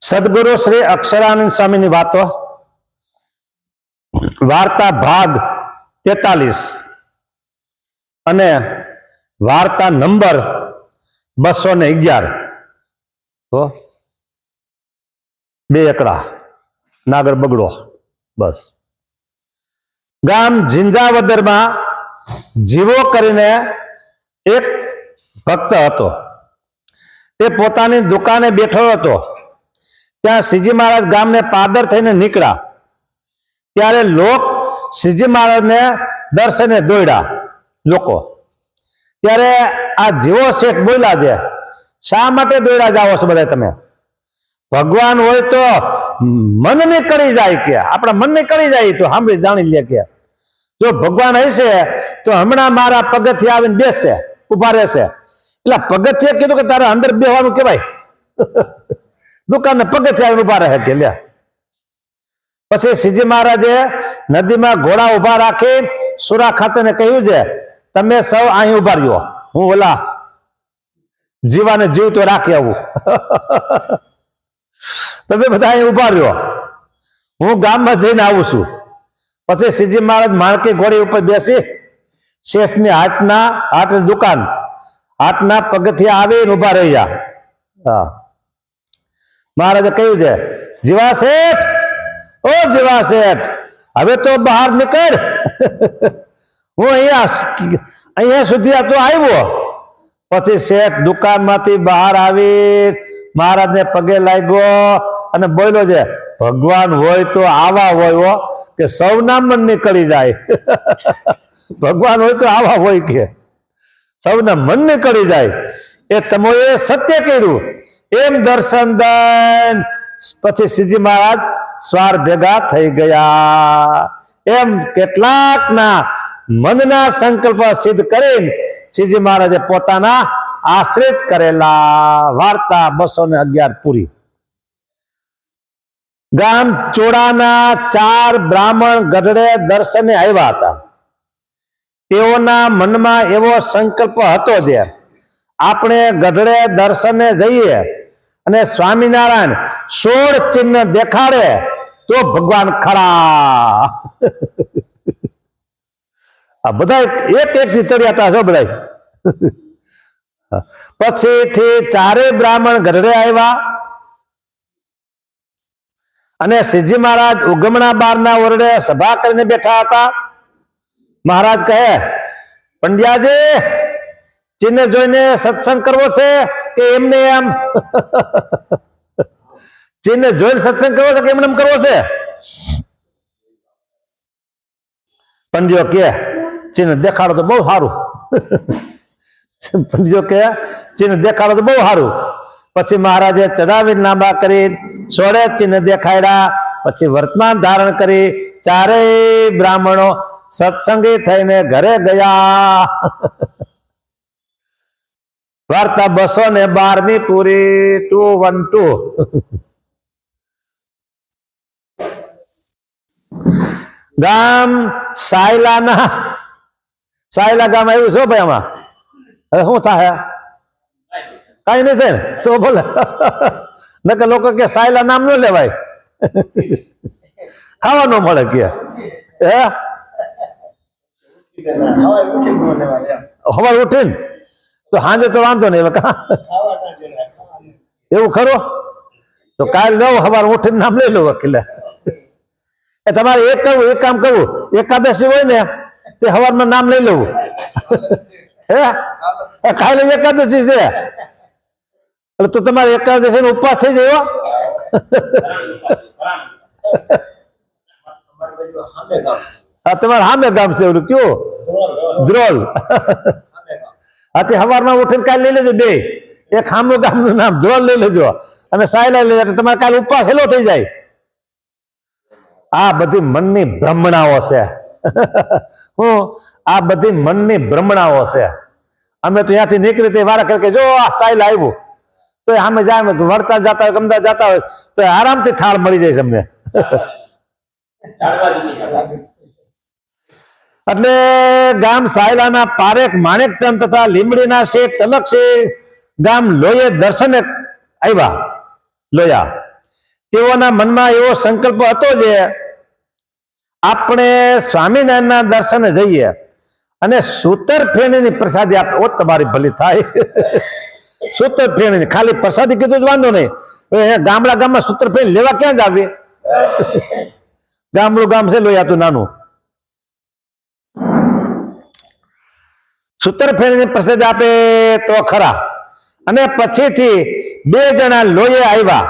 સદગુરુ શ્રી અક્ષરાનંદ સ્વામીની વાતો, વાર્તા ભાગ 43 અને વાર્તા નંબર 211. તો બે એકડા નાગર બગડો. બસ. ગામ ઝિંઝાવદરમાં જીવો કરીને એક ભક્ત હતો. તે પોતાની દુકાને બેઠો હતો. ત્યાં શ્રીજી મહારાજ ગામને પાદર થઈને નીકળ્યા. ત્યારે લોક શ્રીજી મહારાજને દર્શને દોડ્યા લોકો. ત્યારે આ જીવો શેઠ બોલ્યા છે, શા માટે દોડ્યા જાઓ છો બધા તમે? ભગવાન હોય તો મન ની કરી જાય કે આપણા મન ની કરી જાય તો સાંભળી જાણી લે કે જો ભગવાન હશે તો હમણાં મારા પગથિયે આવીને બેસશે, ઉભા રહેશે. એટલે પગથિયે કીધું કે તારે અંદર બેહવાનું કેવાય. દુકાન ને પગથિયે આવીને ઉભા રહે કે લે. પછી શ્રીજી મહારાજે નદીમાં ઘોડા ઉભા રાખી સુરા ખાચરને કહ્યું છે, તમે સૌ અહીં ઉભા રહ્યો, હું ઓલા જીવાને જીવતો રાખી આવું. તમે બધા અહીં ઉભા રહ્યો, હું ગામમાં જઈને આવું છું. પછી શ્રીજી મહારાજ માણકી ઘોડી ઉપર બેસી શેઠની હાટની દુકાન હાટના પગથિયા આવીને ઉભા રહ્યા. હા, મહારાજે કહ્યું છે, જીવા શેઠ, ઓ જીવા શેઠ, હવે તો બહાર નીકળ. હું અહીંયા સુધી તો આવ્યો. પછી શેઠ દુકાનમાંથી બહાર આવી મહારાજને પગે લાગ્યો અને બોલ્યો છે, ભગવાન હોય તો આવા હોય કે સૌના મન નીકળી જાય. ભગવાન હોય તો આવા હોય કે સૌના મન નીકળી જાય. એ તમોએ સત્ય કર્યું એમ દર્શન દન. પછી શ્રીજી મહારાજ સ્વાર ભેગા થઈ ગયા. એમ કેટલાકના મનના સંકલ્પ સિદ્ધ કરીને શ્રીજી મહારાજે પોતાના આશ્રિત કરેલા. વાર્તા 211 પૂરી. ગામ ચોડાના 4 બ્રાહ્મણ ગઢડે દર્શને આવ્યા હતા. તેઓના મનમાં એવો સંકલ્પ હતો જે આપણે ગઢડે દર્શને જઈએ અને સ્વામિનારાયણ 16 ચિહ્ન દેખાડે તો ભગવાન ખરા. આ બધા એક થી ચડ્યા છો બધા. પછીથી 4 બ્રાહ્મણ ગઢડે આવ્યા અને શ્રીજી મહારાજ ઉગમણા બારના ઓરડે સભા કરીને બેઠા હતા. મહારાજ કહે, પંડ્યાજી, ચિહ્ન જોઈને સત્સંગ કરવો છે કે એમને એમ? ચિહ્ન જોઈને સત્સંગ કરવો છે કે એમને એમ કરવો છે? પંડ્યો કે ચિહ્ન દેખાડો તો બહુ સારું. પંડ્યો કે ચિહ્ન દેખાડો તો બહુ સારું. પછી મહારાજે ચડાવી લાંબા કરી 16 ચિહ્ન દેખાડ્યા. પછી વર્તમાન ધારણ કરી 4 બ્રાહ્મણો સત્સંગી થઈને ઘરે ગયા. વાર્તા 212 પૂરી. 212. ગામ સાયલા ગામ આવ્યું છે ભાઈ. આમાં હવે શું થાય? કઈ નહીં થાય ને તો બોલે. નકર લોકો કે સાયલા નામ ન લેવાય, ખાવા ન મળે કે. સવારે ઉઠીને તો સાંજે તો વાંધો નહીં. એવું ખરું? તો કાલ જાઉં સવારે ઉઠીને નામ લઈ લઉં વકીલે. એ તમારે એક કામ કરવું, એકાદશી હોય ને તે સવારમાં નામ લઈ લેવું. હે, કાલે એકાદશી છે એટલે તો તમારે એકાદશી નો ઉપવાસ થઈ જાય. તમારે સામે ગામ છે ઓલું કયું? ધ્રોલ. આથી સવારમાં ઉઠીને કાલે લઈ લેજો બે. એક સામું ગામનું નામ ધ્રોલ લઈ લેજો અને સાયલા લઈ લેજો. તમારે કાલે ઉપવાસ હેલો થઈ જાય. આ બધી મનની ભ્રમણાઓ છે. આ બધી મનની ભ્રમણાઓ છે. અમે તો ત્યાંથી નીકળી તે વારા કે જો આ સાયલા આવ્યું તો અમે જાય વળતા જતા હોય, ગમતા જતા હોય તો આરામથી થાળ મળી જાય છે અમને. એટલે ગામ સાયલાના પારેખ માણેકચંદ તથા લીમડીના શેઠ તલકસિંહ ગામ લોયે દર્શને આવ્યા. લોયા તેઓના મનમાં એવો સંકલ્પ હતો જે આપણે સ્વામિનારાયણના દર્શને જઈએ અને સૂતર ફેણીની પ્રસાદી આપે, ઓ તમારી ભલી થાય. સૂતર ફેણીની ખાલી પ્રસાદી કીધું જ વાંધો નહીં, ગામમાં સૂતર ફેણી લેવા ક્યાં જ આવી? ગામડું ગામ છે લોહિયાતું નાનું. સૂતર ફેણીની પ્રસાદી આપે તો ખરા. અને પછીથી બે જણા લોહી આવ્યા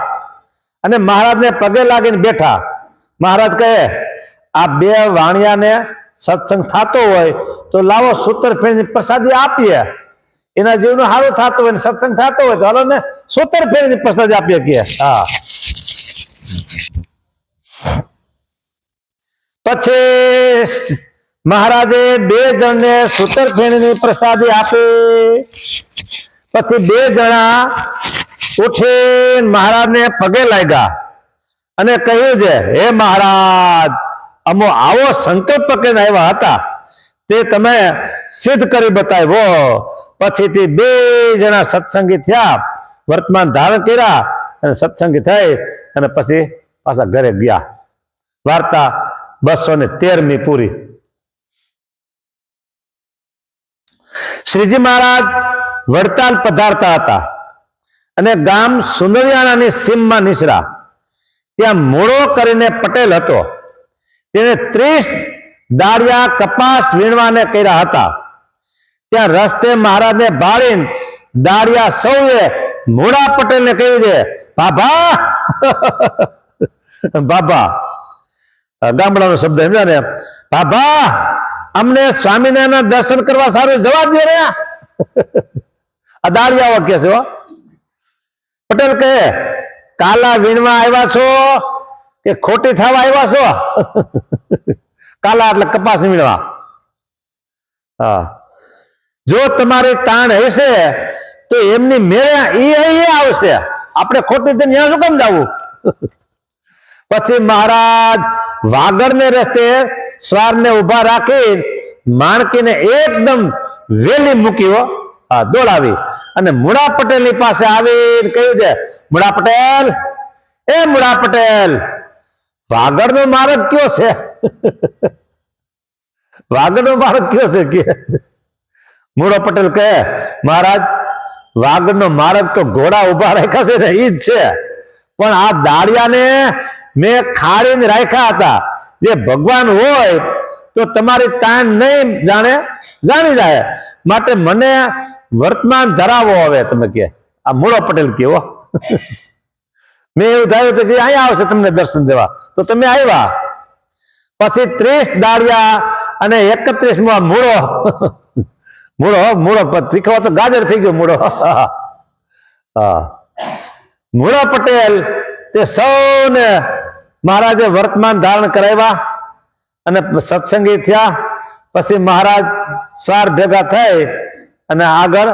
અને મહારાજને પગે લાગીને બેઠા. મહારાજ કહે, આ બે વાણિયાને સત્સંગ થતો હોય તો લાવો સૂતર ફેણીની પ્રસાદી આપીએ, એના જીવનું સારું થતું હોય ને સત્સંગ થતો હોય તો હાલો ને સૂતર ફેણીની પ્રસાદી આપીએ કે. હા, પછી મહારાજે બે જણને સૂતર ફેણીની પ્રસાદી આપી. પછી બે જણા ઉઠી મહારાજને પગે લાગ્યા અને કહ્યું છે, હે મહારાજ, અમો આવો સંકલ્પ કરીને આવ્યા હતા તે તમે સિદ્ધ કરી બતાવ્યો. પછીથી બે જણા સત્સંગી થયા, વર્તમાન ધારણ કર્યા અને સત્સંગી થઈ અને પછી પાછા ઘરે ગયા. વાર્તા 213મી પૂરી. શ્રીજી મહારાજ વડતાલ પધારતા હતા અને ગામ સુંદરિયાણાની સીમમાં નિસરા. ત્યાં મૂળો કરીને પટેલ હતો. તેને 30 દાળિયા કપાસ વીણવાને કર્યા હતા. ત્યાં રસ્તે મહારાજને ભાળીને દાળિયા સૌએ મૂળા પટેલને કહ્યું છે, બાબા. બાબા ગામડાનો શબ્દ સમજ્યા ને? બાબા, અમને સ્વામિનારાયણના દર્શન કરવા સારું જવા દે ને. આ દાળિયાઓ કે છે. પટેલ કહે, કાલા વીણવા આવ્યા છો કે ખોટી થવા આવ્યા છો? કાલા એટલે કપાસ વીણવા. હા, જો તમારી તાણ હશે તો એમની મેળે એ આવશે, આપણે ખોટી થઈને ત્યાં શું કેમ જવું? પછી મહારાજ વાગડને રસ્તે સ્વારને ઉભા રાખી માણકીને એકદમ વેલી મૂકી, દોડાવી અને મુળા પટેલની પાસે આવીને કહ્યું છે, મુળા પટેલ, એ મુળા પટેલ, વાગડનો માર્ગ કયો છે? વાગડનો માર્ગ કયો છે કે? મુળો પટેલ કહે, મહારાજ, વાગડનો માર્ગ તો ઘોડા ઉભા રાખ્યા છે ને ઈ જ છે, પણ આ દાળિયાને મેં ખાડીને રાખ્યા હતા. જે ભગવાન હોય તો તમારી તાણ નહીં જાણી જાય, માટે મને વર્તમાન ધરાવો. હવે તમે કે, આ મૂળો પટેલ કેવો? મેં એવું થયું કે અહીંયા આવશે તમને દર્શન દેવા, તો તમે આવ્યા. પછી 30 દાળિયા અને 31મો મૂળો. મૂળો તીખો તો ગાજર થઈ ગયો મૂળો. હા, મૂળો પટેલ તે સૌને મહારાજે વર્તમાન ધારણ કરાવ્યા અને સત્સંગી થયા. પછી મહારાજ સ્વાર ભેગા થઈ અને આગળ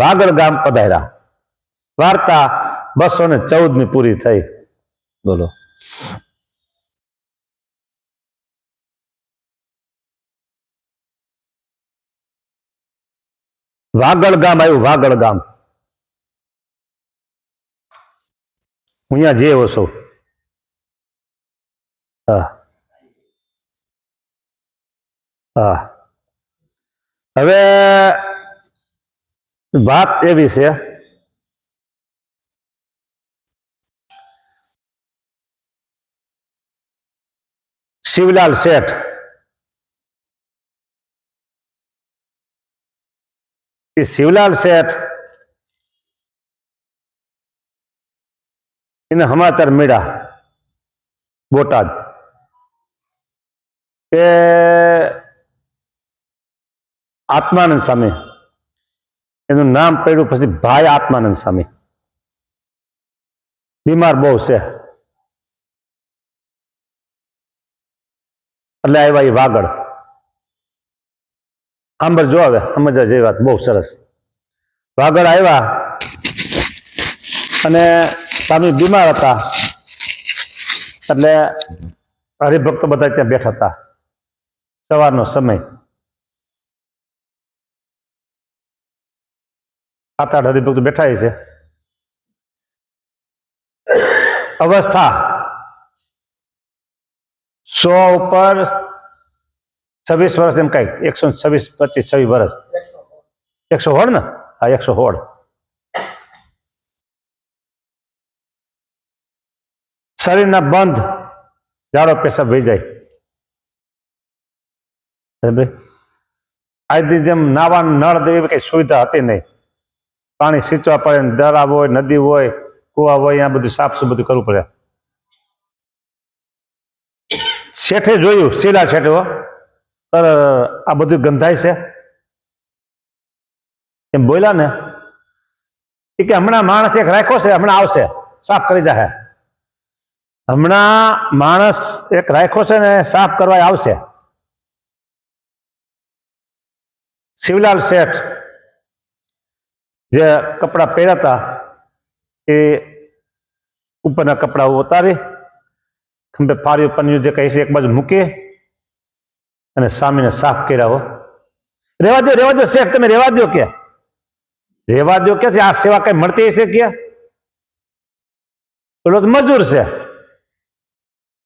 વાગડ ગામ પધાર્યા. વાર્તા 214મી પૂરી થઈ. બોલો. વાગડ ગામ આવ્યું. વાગડ ગામ હું અહીંયા જેવો છું. હા, હા. હવે વાત એવી છે, શિવલાલ શેઠ એ શિવલાલ શેઠ એને સમાચાર મળ્યા બોટાદ કે આત્માનંદ સ્વામી, એનું નામ પડ્યું પછી ભાઈ આત્માનંદ સ્વામી બીમાર બહુ છે. એટલે આવ્યા એ વાગડ. સાંભળ જો, હવે સમજવા જેવી વાત, બહુ સરસ. વાગડ આવ્યા અને સ્વામી બીમાર હતા, એટલે હરિભક્તો બધા ત્યાં બેઠા હતા. સવારનો સમય, 7-8 હરિભક્તો બેઠા છે. અવસ્થા 100 ઉપર 26 વર્ષ એમ કઈક 126 25 26 વર્ષ 116 ને હા 116 શરીરના બંધ ઝાડો પેશાબ વહી જાય આજની જેમ નાવા નળ જેવી કઈ સુવિધા હતી નહીં પાણી સિંચવા પડે તળાવ હોય નદી હોય કુવા હોય અહીંયા બધું સાફ બધું કરવું પડે શેઠે જોયું શીલા શેઠે આ બધું ગંધાય છે એમ બોલ્યા ને કે હમણાં માણસ એક રાખ્યો છે હમણાં આવશે સાફ કરી જાય હમણાં માણસ એક રાખ્યો છે ને સાફ કરવા આવશે શિવલાલ શેઠ જે કપડા પહેર્યા હતા એ ઉપરના કપડા ઉતારી ખંભે ફાર્યું પન્યું જે કહે છે એક બાજુ મૂકી અને સામીને સાફ કર્યા હો રેવા દો શેઠ તમે રેવા દો કે આ સેવા કઈ મળતી હશે કે પેલો તો મજૂર છે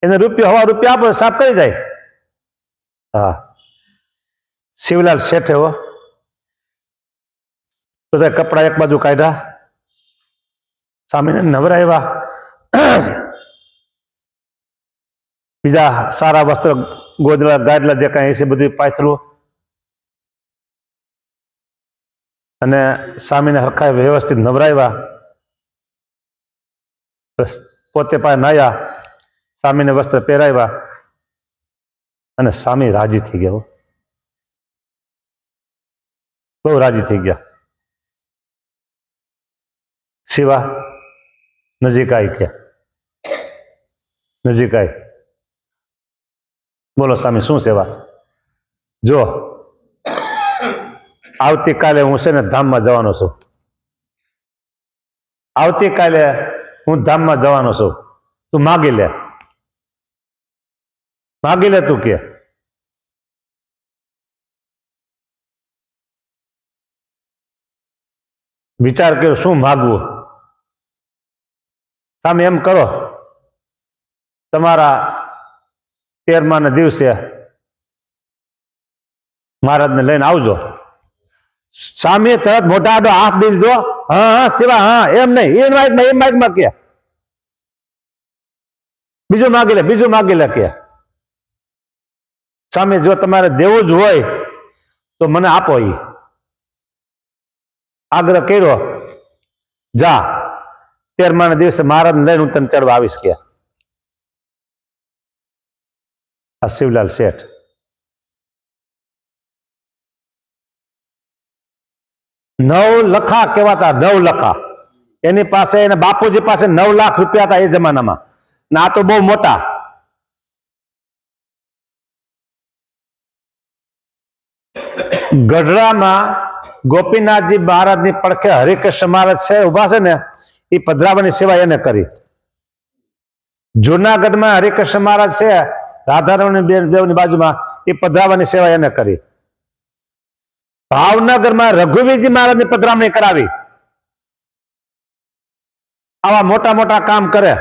એને રૂપિયા આપો સાફ કરી જાય હા શિવલાલ શેઠે હો બધા કપડા એક બાજુ કાઢ્યા સામીને નવરાવ્યા બીજા સારા વસ્ત્ર ગોદડા ગાદલા જે કાંઈ છે બધું પાથરું અને સામીને હરખાય વ્યવસ્થિત નવરાવ્યા પોતે પાસે નાયા સામીને વસ્ત્ર પહેરાવ્યા અને સામી રાજી થઈ ગયા બહુ રાજી થઈ ગયા શિવા નજીક આવી ગયા નજીક આવી બોલો સ્વામી શું સેવા જો આવતીકાલે હું છે ને ધામમાં જવાનો છું આવતીકાલે હું ધામમાં જવાનો છું તું માગી લે તું કે વિચાર કર્યો શું માગવું તમે એમ કરો તમારા 13મા દિવસે મહારાજને લઈને આવજો સામે તરત મોટા આડો હાથ દઈ દીધો હા શિવા હા એમ નહીં એમ માઇકમાં કે બીજું માગી લે કે સામે જો તમારે દેવું જ હોય તો મને આપો ઈ આગ્રહ કર્યો જા 13મા દિવસે મહારાજને લઈને હું તને ચડવા આવીશ કે આ શિવલાલ શેઠ નવલખા કહેવાતા નવલખા એની પાસે એના બાપુજી પાસે 9 લાખ રૂપિયા હતા એ જમાનામાં ને આ તો બહુ મોટા ગઢડામાં ગોપીનાથજી મહારાજની પડખે હરિકૃષ્ણ મહારાજ છે ઉભા છે ને એ પધરાવાની સેવા એને કરી જુનાગઢમાં હરિકૃષ્ણ મહારાજ છે રાધારમણની બેની બાજુમાં એ પધરાવાની સેવા એને કરી ભાવનગરમાં રઘુવીરજી મહારાજની પધરામણી કરાવી આવા મોટા મોટા કામ કરે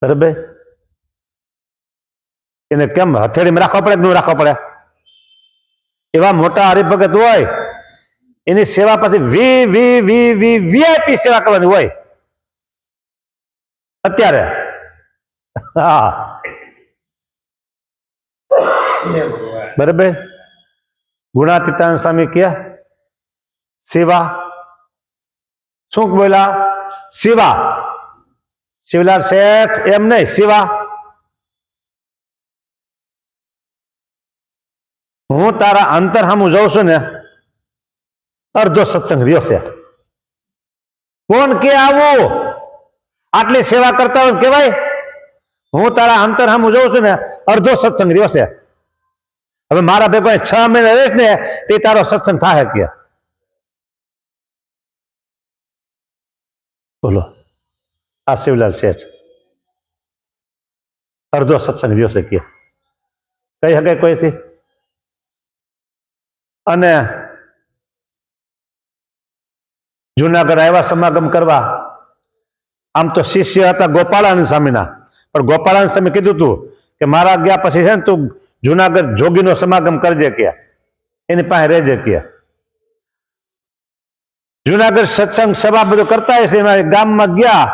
બરાબર એને કેમ હથેળીમાં રાખવા પડે કે ન રાખવા પડે એવા મોટા હરિભગત હોય એની સેવા પછી વીઆઈપી સેવા કરવાની હોય અત્યારે હા બરાબર ગુણાતીતાનંદ સ્વામી કે સેવા શું બોલા શિવા શિવલાલ શેઠ એમ નહીં શિવા હું તારા અંતર સામું જઉં છું ને અડધો સત્સંગ રહ્યો છે કોણ કે આવું આટલી સેવા કરતા હોય કેવાય હું તારા અંતર સામું જઉં છું ને અડધો સત્સંગ રહ્યો છે હવે મારા ભેગો 6 મહિના રહીશ ને તે તારો સત્સંગ થાય કે બોલો આ શિવલાલ શેઠ અડધો સત્સંગ રહ્યો છે કે કઈ હકે કોઈથી અને જુનાગઢ આવ્યા સમાગમ કરવા આમ તો શિષ્ય હતા ગોપાળાનંદ સ્વામીના પણ ગોપાળાન સ્વામી કીધું તું કે મારા ગયા પછી છે ને તું જુનાગઢ જોગીનો સમાગમ કરજે કે એની પાસે રહેજે કે જુનાગઢ સત્સંગ સભા બધું કરતા હશે એમાં ગામમાં ગયા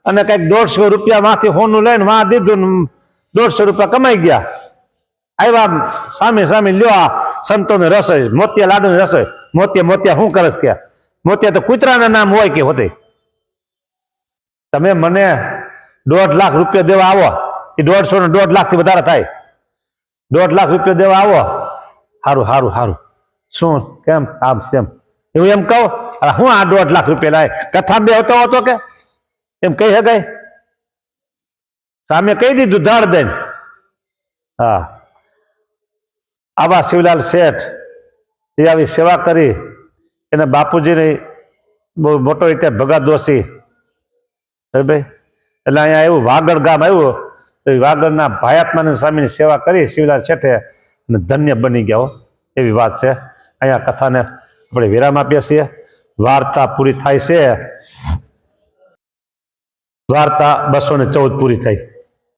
અને કંઈક 150 રૂપિયા માંથી હોનું લઈને વાં દીધું 150 રૂપિયા કમાઈ ગયા આવ્યા સામે સામે લ્યો આ સંતોને રસોઈ મોતિયા લાડુની રસોઈ મોતિયા શું કરસ કે મોતિયા તો કૂતરાના નામ હોય કે હોતે તમે મને 1.5 લાખ રૂપિયા દેવા આવો એ 150 ને 1.5 લાખ થી વધારે થાય 1.5 લાખ રૂપિયા દેવા આવો સારું સારું સારું શું કેમ આમ સેમ એવું એમ કહો હું આ 1.5 લાખ રૂપિયા લાય કથા બે હતો કે એમ કહી શકાય સામે કહી દીધું ધાડ દઈને હા આવા શિવલાલ શેઠ એ આવી સેવા કરી એને બાપુજીને બહુ મોટો રીતે ભગત દોશી ભાઈ એટલે અહીંયા એવું વાગડ ગામ આવ્યું તો વાગડના ભાયાત્માનંદ સ્વામીની સેવા કરી શિવલાલ શેઠે અને ધન્ય બની ગયા એવી વાત છે અહીંયા કથાને આપણે વિરામ આપીએ છીએ વાર્તા પૂરી થાય છે વાર્તા 214 પૂરી થઈ